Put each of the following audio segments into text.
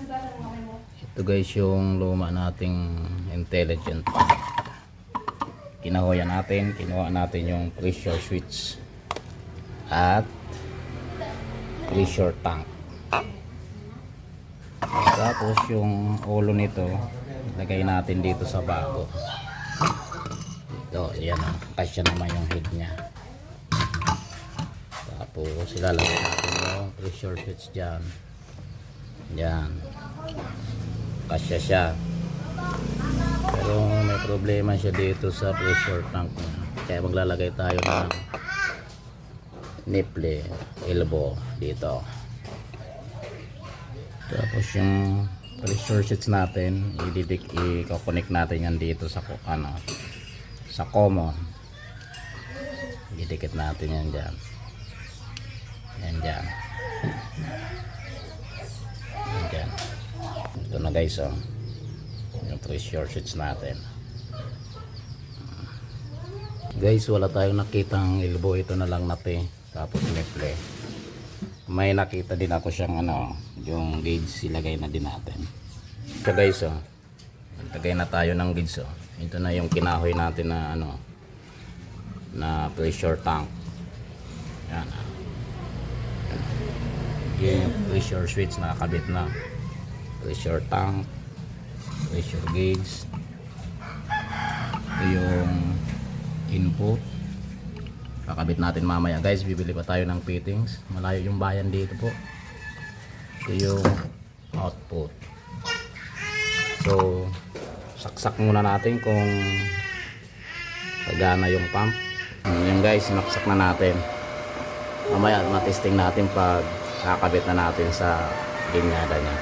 Ito guys yung luma nating intelligent. Kinuha natin yung pressure switch at pressure tank. Tapos yung ulo nito lagay natin dito sa bago. Ito, yan o, kasya naman yung head nya. Tapos ilalagay natin yung pressure switch dyan. Yan, kasya siya, pero may problema siya dito sa pressure tank nya. Kaya maglalagay tayo ng nipple elbow dito. Tapos yung pressure switch natin i-connect natin yan dito sa sa common. Ididikit natin yan dyan. Yan dyan. Yan dyan. Ito na guys, oh, yung pressure switch natin. Guys, wala tayong nakitang elbow. Ito na lang natin. Tapos nipple. May nakita din ako siyang yung gauge, ilagay na din natin. So guys, oh, lagay na tayo ng gauge. Oh. Ito na yung kinahoy natin na na pressure tank. Yan. Yan yung pressure switch, nakakabit na. Pressure tank, pressure gauge. Ito yung input. Kakabit natin mamaya guys. Bibili pa tayo ng fittings. Malayo yung bayan dito po. Ito yung output. So saksak muna natin kung gagana yung pump. Yan guys, sinaksak na natin. Mamaya matesting natin pag kakabit na natin sa linyada nya.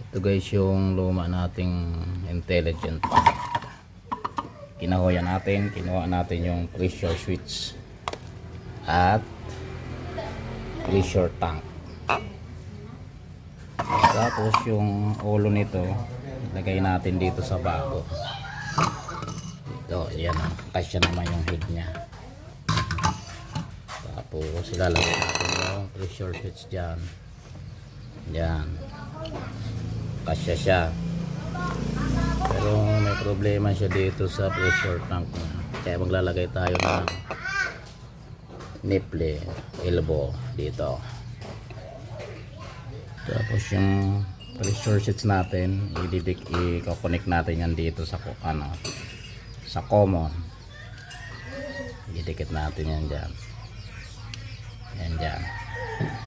Ito guys yung luma nating intelligent. Kinuha natin yung pressure switch at pressure tank. Tapos yung ulo nito lagay natin dito sa bago. Ito, yan o, kasya naman yung head nya. Tapos ilalagay natin yung pressure switch dyan. Yan, kasya siya, pero may problema siya dito sa pressure tank nya. Kaya maglalagay tayo ng nipple elbow dito. Tapos yung pressure switch natin i-connect natin yan dito sa sa common. Ididikit natin yan dyan. Yan dyan.